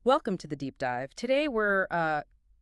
Welcome to the deep dive. Today we're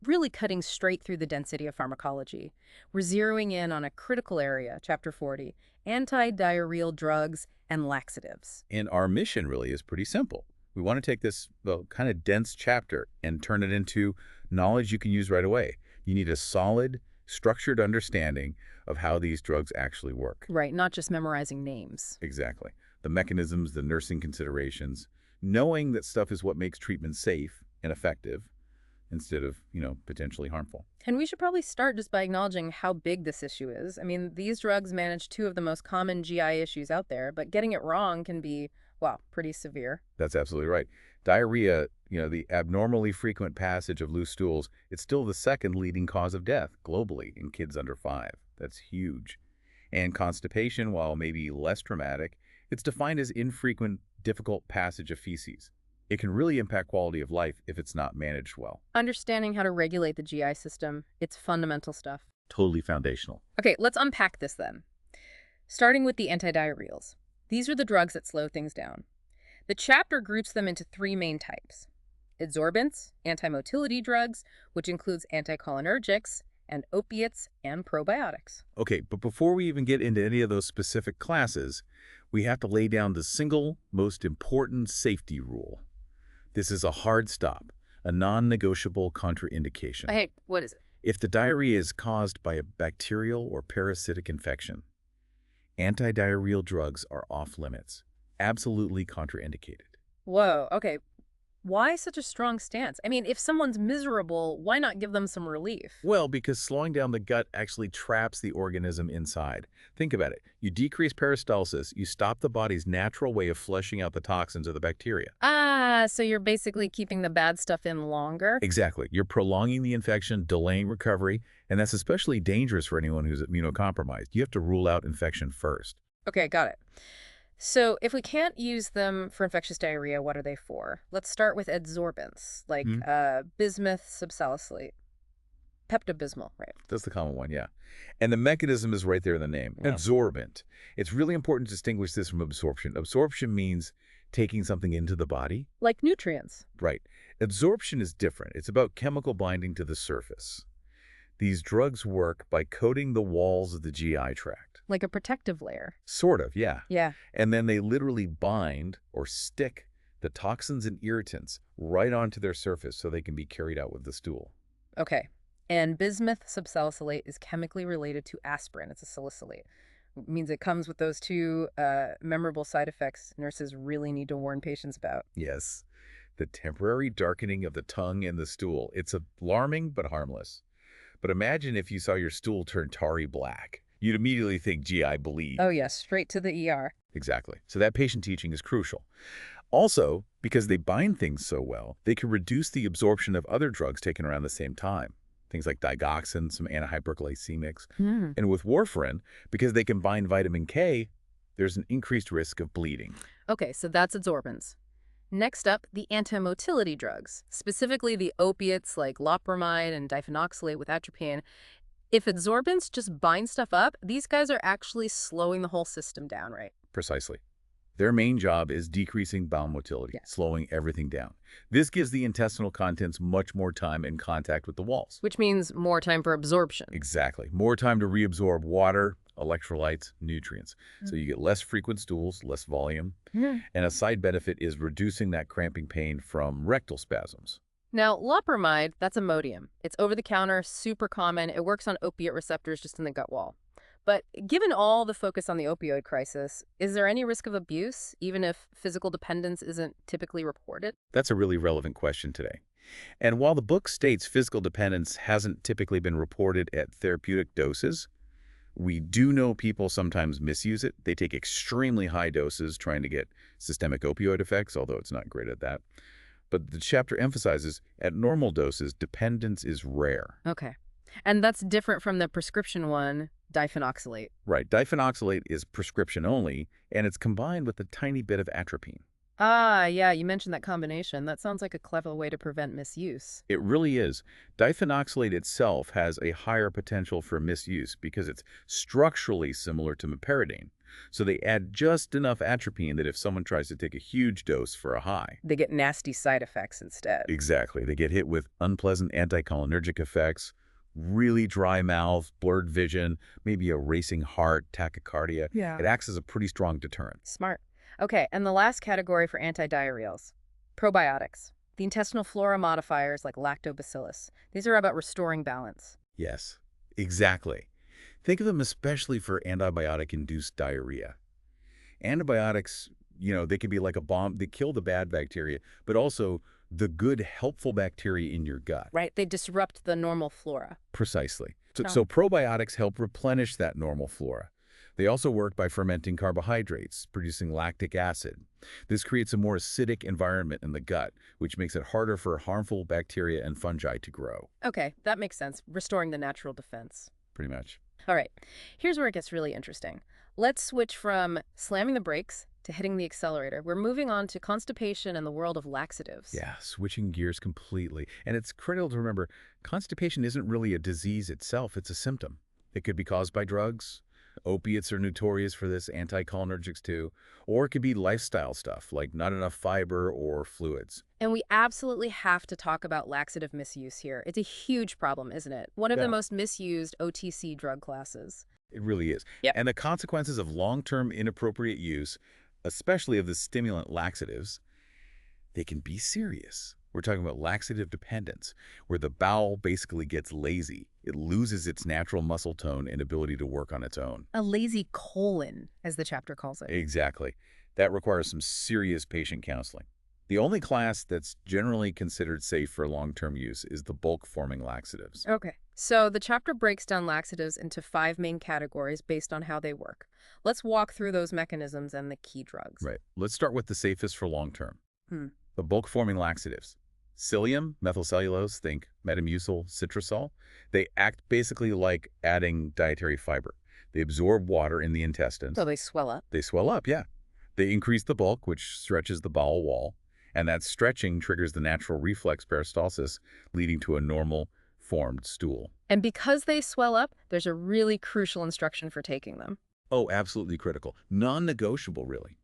really cutting straight through the density of pharmacology. We're zeroing in on a critical area, Chapter 40, antidiarrheal drugs and laxatives. And our mission really is pretty simple. We want to take this kind of dense chapter and turn it into knowledge you can use right away. You need a solid, structured understanding of how these drugs actually work. Right, not just memorizing names. Exactly. The mechanisms, the nursing considerations, knowing that stuff is what makes treatment safe and effective instead of, potentially harmful. And we should probably start just by acknowledging how big this issue is. I mean, these drugs manage two of the most common GI issues out there, but getting it wrong can be, well, pretty severe. That's absolutely right. Diarrhea, the abnormally frequent passage of loose stools, it's still the second leading cause of death globally in kids under 5. That's huge. And constipation, while maybe less traumatic, it's defined as infrequent, difficult passage of feces. It can really impact quality of life if it's not managed well. Understanding how to regulate the GI system, it's fundamental stuff. Totally foundational. Okay, let's unpack this then. Starting with the antidiarrheals. These are the drugs that slow things down. The chapter groups them into 3 main types: adsorbents, antimotility drugs, which includes anticholinergics, and opiates and probiotics. Okay, but before we even get into any of those specific classes, we have to lay down the single most important safety rule. This is a hard stop, a non-negotiable contraindication. Hey, what is it? If the diarrhea is caused by a bacterial or parasitic infection, antidiarrheal drugs are off limits, absolutely contraindicated. Whoa, okay. Why such a strong stance? I mean, if someone's miserable, why not give them some relief? Well, because slowing down the gut actually traps the organism inside. Think about it. You decrease peristalsis, you stop the body's natural way of flushing out the toxins or the bacteria. Ah, so you're basically keeping the bad stuff in longer? Exactly. You're prolonging the infection, delaying recovery, and that's especially dangerous for anyone who's immunocompromised. You have to rule out infection first. Okay, got it. So if we can't use them for infectious diarrhea, what are they for? Let's start with adsorbents, like bismuth, subsalicylate, Pepto-Bismol, right? That's the common one, yeah. And the mechanism is right there in the name, Yeah. adsorbent. It's really important to distinguish this from absorption. Absorption means taking something into the body. Like nutrients. Right. Absorption is different. It's about chemical binding to the surface. These drugs work by coating the walls of the GI tract. Like a protective layer. Sort of, yeah. Yeah. And then they literally bind or stick the toxins and irritants right onto their surface so they can be carried out with the stool. Okay. And bismuth subsalicylate is chemically related to aspirin. It's a salicylate. It means it comes with those two memorable side effects nurses really need to warn patients about. Yes, the temporary darkening of the tongue and the stool. It's alarming but harmless. But imagine if you saw your stool turn tarry black. You'd immediately think GI bleed. Oh, yes, straight to the ER. Exactly. So that patient teaching is crucial. Also, because they bind things so well, they can reduce the absorption of other drugs taken around the same time. Things like digoxin, some antihyperglycemics. And with warfarin, because they can bind vitamin K, there's an increased risk of bleeding. Okay, so that's adsorbents. Next up, the antimotility drugs, specifically the opiates like loperamide and diphenoxylate with atropine. If adsorbents just bind stuff up, these guys are actually slowing the whole system down, right? Precisely. Their main job is decreasing bowel motility, slowing everything down. This gives the intestinal contents much more time in contact with the walls. Which means more time for absorption. Exactly. More time to reabsorb water, electrolytes, nutrients. So you get less frequent stools, less volume. And a side benefit is reducing that cramping pain from rectal spasms. Now, loperamide, that's Imodium. It's over-the-counter, super common. It works on opiate receptors just in the gut wall. But given all the focus on the opioid crisis, is there any risk of abuse, even if physical dependence isn't typically reported? That's a really relevant question today. And while the book states physical dependence hasn't typically been reported at therapeutic doses, we do know people sometimes misuse it. They take extremely high doses trying to get systemic opioid effects, although it's not great at that. But the chapter emphasizes at normal doses, dependence is rare. Okay. And that's different from the prescription one, diphenoxylate. Right. Diphenoxylate is prescription only, and it's combined with a tiny bit of atropine. Ah, yeah, you mentioned that combination. That sounds like a clever way to prevent misuse. It really is. Diphenoxylate itself has a higher potential for misuse because it's structurally similar to meperidine, So they add just enough atropine that if someone tries to take a huge dose for a high. They get nasty side effects instead. Exactly. They get hit with unpleasant anticholinergic effects, really dry mouth, blurred vision, maybe a racing heart, tachycardia. Yeah. It acts as a pretty strong deterrent. Smart. Okay, and the last category for antidiarrheals, probiotics. The intestinal flora modifiers like lactobacillus. These are about restoring balance. Yes, exactly. Think of them especially for antibiotic-induced diarrhea. Antibiotics, they can be like a bomb. They kill the bad bacteria, but also the good, helpful bacteria in your gut. Right, they disrupt the normal flora. Precisely. So, Oh. so probiotics help replenish that normal flora. They also work by fermenting carbohydrates, producing lactic acid. This creates a more acidic environment in the gut, which makes it harder for harmful bacteria and fungi to grow. Okay, that makes sense. Restoring the natural defense. Pretty much. All right, here's where it gets really interesting. Let's switch from slamming the brakes to hitting the accelerator. We're moving on to constipation and the world of laxatives. Yeah, switching gears completely. And it's critical to remember, constipation isn't really a disease itself, it's a symptom. It could be caused by drugs. Opiates are notorious for this, anticholinergics too. Or it could be lifestyle stuff, like not enough fiber or fluids. And we absolutely have to talk about laxative misuse here. It's a huge problem, isn't it? One of the Yeah. most misused OTC drug classes. It really is. Yep. And the consequences of long-term inappropriate use, especially of the stimulant laxatives, they can be serious. We're talking about laxative dependence, where the bowel basically gets lazy. It loses its natural muscle tone and ability to work on its own. A lazy colon, as the chapter calls it. Exactly. That requires some serious patient counseling. The only class that's generally considered safe for long-term use is the bulk-forming laxatives. Okay, so the chapter breaks down laxatives into 5 main categories based on how they work. Let's walk through those mechanisms and the key drugs. Right. Let's start with the safest for long-term. Hmm. The bulk-forming laxatives. Psyllium, methylcellulose, think Metamucil, Citrusol. They act basically like adding dietary fiber. They absorb water in the intestines. So they swell up. They swell up, yeah. They increase the bulk, which stretches the bowel wall, and that stretching triggers the natural reflex peristalsis, leading to a normal formed stool. And because they swell up, there's a really crucial instruction for taking them. Oh, absolutely critical. Non-negotiable, really.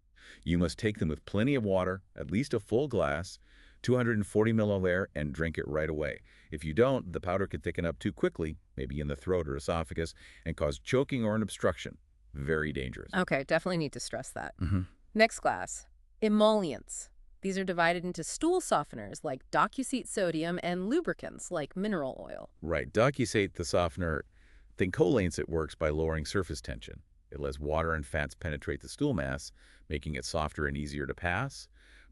You must take them with plenty of water, at least a full glass, 240 ml of air, and drink it right away. If you don't, the powder could thicken up too quickly, maybe in the throat or esophagus, and cause choking or an obstruction. Very dangerous. Okay, definitely need to stress that. Mm-hmm. Next class, emollients. These are divided into stool softeners like docusate sodium and lubricants like mineral oil. Right. Docusate, the softener, thincholates, it works by lowering surface tension. It lets water and fats penetrate the stool mass, making it softer and easier to pass.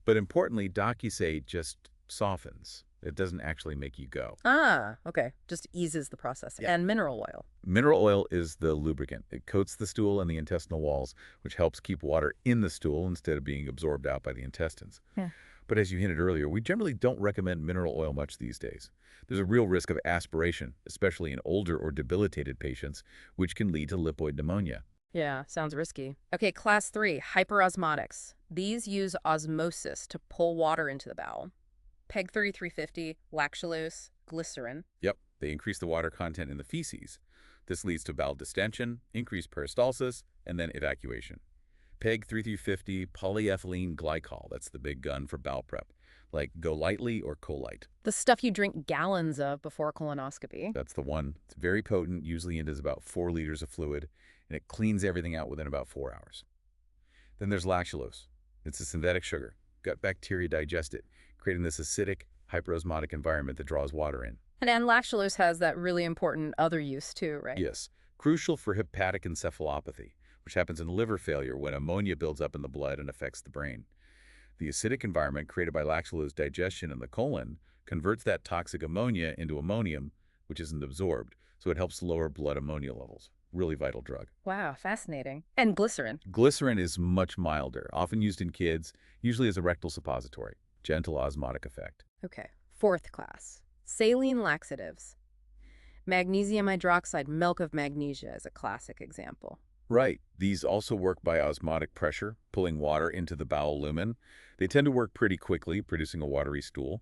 But importantly, docusate just softens. It doesn't actually make you go. Ah, okay. Just eases the process. Yeah. And mineral oil. Mineral oil is the lubricant. It coats the stool and the intestinal walls, which helps keep water in the stool instead of being absorbed out by the intestines. Yeah. But as you hinted earlier, we generally don't recommend mineral oil much these days. There's a real risk of aspiration, especially in older or debilitated patients, which can lead to lipoid pneumonia. Yeah, sounds risky. Okay, class 3, hyperosmotics. These use osmosis to pull water into the bowel. PEG 3350, lactulose, glycerin. Yep, they increase the water content in the feces. This leads to bowel distension, increased peristalsis, and then evacuation. PEG 3350, polyethylene glycol, that's the big gun for bowel prep, like Go Lightly or Colite. The stuff you drink gallons of before colonoscopy. That's the one. It's very potent, usually into about 4 liters of fluid, and it cleans everything out within about 4 hours. Then there's lactulose. It's a synthetic sugar. Gut bacteria digest it, creating this acidic, hyperosmotic environment that draws water in. And lactulose has that really important other use too, right? Yes, crucial for hepatic encephalopathy, which happens in liver failure when ammonia builds up in the blood and affects the brain. The acidic environment created by lactulose digestion in the colon converts that toxic ammonia into ammonium, which isn't absorbed, so it helps lower blood ammonia levels. Really vital drug. Wow, fascinating. And glycerin. Glycerin is much milder, often used in kids, usually as a rectal suppository. Gentle osmotic effect. Okay, 4th class, saline laxatives. Magnesium hydroxide, milk of magnesia, is a classic example. Right. These also work by osmotic pressure, pulling water into the bowel lumen. They tend to work pretty quickly, producing a watery stool.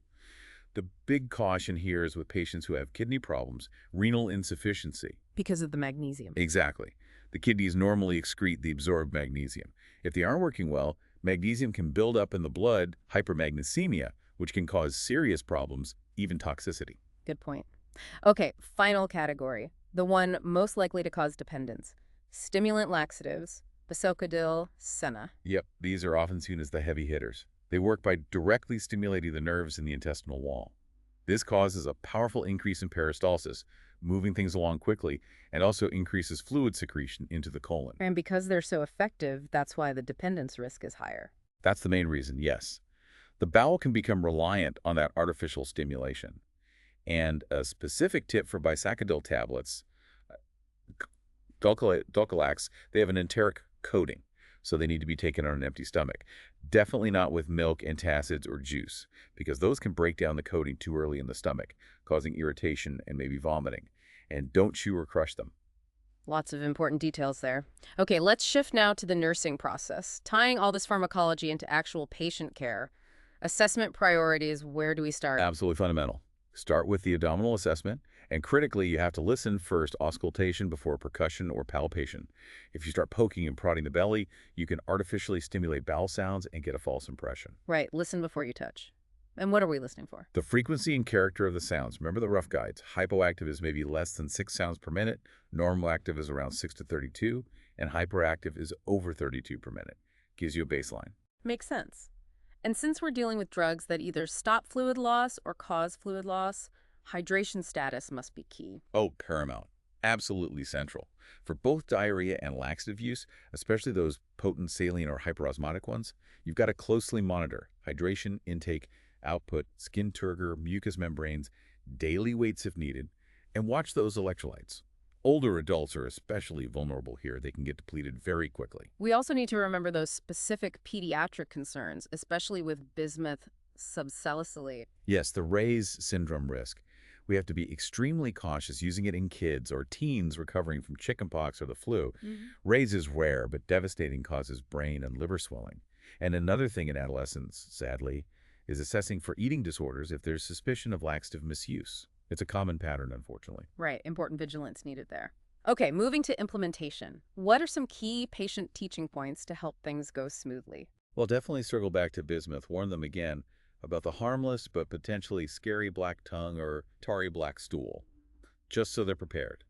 The big caution here is with patients who have kidney problems, renal insufficiency. Because of the magnesium. Exactly. The kidneys normally excrete the absorbed magnesium. If they aren't working well, magnesium can build up in the blood, hypermagnesemia, which can cause serious problems, even toxicity. Good point. Okay, final category. The one most likely to cause dependence. Stimulant laxatives, Basocadil, Senna. Yep, these are often seen as the heavy hitters. They work by directly stimulating the nerves in the intestinal wall. This causes a powerful increase in peristalsis, moving things along quickly, and also increases fluid secretion into the colon. And because they're so effective, that's why the dependence risk is higher. That's the main reason, yes. The bowel can become reliant on that artificial stimulation. And a specific tip for Bisacadil tablets, Dulcolax, they have an enteric coating, so they need to be taken on an empty stomach. Definitely not with milk, antacids, or juice, because those can break down the coating too early in the stomach, causing irritation and maybe vomiting. And don't chew or crush them. Lots of important details there. Okay, let's shift now to the nursing process, tying all this pharmacology into actual patient care. Assessment priorities, where do we start? Absolutely fundamental. Start with the abdominal assessment, and critically, you have to listen first, auscultation before percussion or palpation. If you start poking and prodding the belly, you can artificially stimulate bowel sounds and get a false impression. Right, listen before you touch. And what are we listening for? The frequency and character of the sounds. Remember the rough guides. Hypoactive is maybe less than 6 sounds per minute, normal active is around 6 to 32, and hyperactive is over 32 per minute. Gives you a baseline. Makes sense. And since we're dealing with drugs that either stop fluid loss or cause fluid loss, hydration status must be key. Oh, paramount. Absolutely central. For both diarrhea and laxative use, especially those potent saline or hyperosmotic ones, you've got to closely monitor hydration, intake, output, skin turgor, mucous membranes, daily weights if needed, and watch those electrolytes. Older adults are especially vulnerable here. They can get depleted very quickly. We also need to remember those specific pediatric concerns, especially with bismuth subsalicylate. Yes, the Ray's syndrome risk. We have to be extremely cautious using it in kids or teens recovering from chickenpox or the flu. Ray's is rare, but devastating, causes brain and liver swelling. And another thing in adolescence, sadly, is assessing for eating disorders if there's suspicion of laxative misuse. It's a common pattern, unfortunately. Right, important vigilance needed there. Okay, moving to implementation. What are some key patient teaching points to help things go smoothly? Well, definitely circle back to bismuth. Warn them again about the harmless but potentially scary black tongue or tarry black stool, just so they're prepared.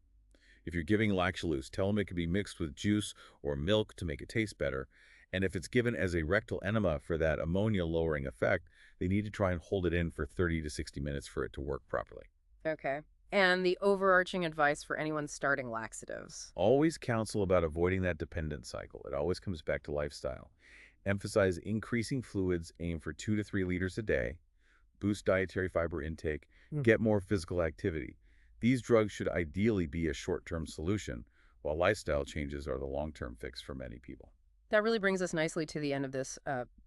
If you're giving Laxalose, tell them it can be mixed with juice or milk to make it taste better. And if it's given as a rectal enema for that ammonia-lowering effect, they need to try and hold it in for 30 to 60 minutes for it to work properly. Okay. And the overarching advice for anyone starting laxatives? Always counsel about avoiding that dependent cycle. It always comes back to lifestyle. Emphasize increasing fluids, aim for 2 to 3 liters a day, boost dietary fiber intake, get more physical activity. These drugs should ideally be a short-term solution, while lifestyle changes are the long-term fix for many people. That really brings us nicely to the end of this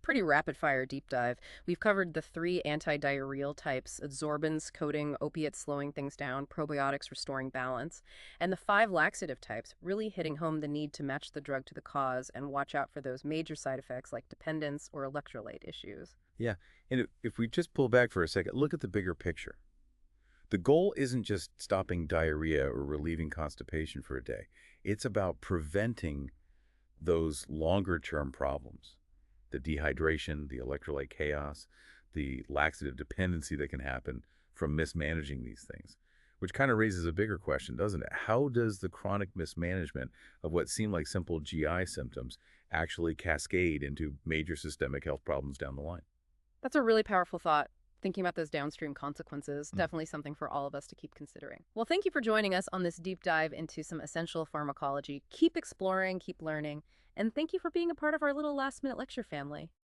pretty rapid-fire deep dive. We've covered the 3 antidiarrheal types: adsorbents, coating, opiates slowing things down, probiotics restoring balance, and the 5 laxative types, really hitting home the need to match the drug to the cause and watch out for those major side effects like dependence or electrolyte issues. Yeah, and if we just pull back for a second, look at the bigger picture. The goal isn't just stopping diarrhea or relieving constipation for a day. It's about preventing those longer-term problems, the dehydration, the electrolyte chaos, the laxative dependency that can happen from mismanaging these things, which kind of raises a bigger question, doesn't it? How does the chronic mismanagement of what seem like simple GI symptoms actually cascade into major systemic health problems down the line? That's a really powerful thought. Thinking about those downstream consequences, definitely something for all of us to keep considering. Well, thank you for joining us on this deep dive into some essential pharmacology. Keep exploring, keep learning, and thank you for being a part of our little last-minute lecture family.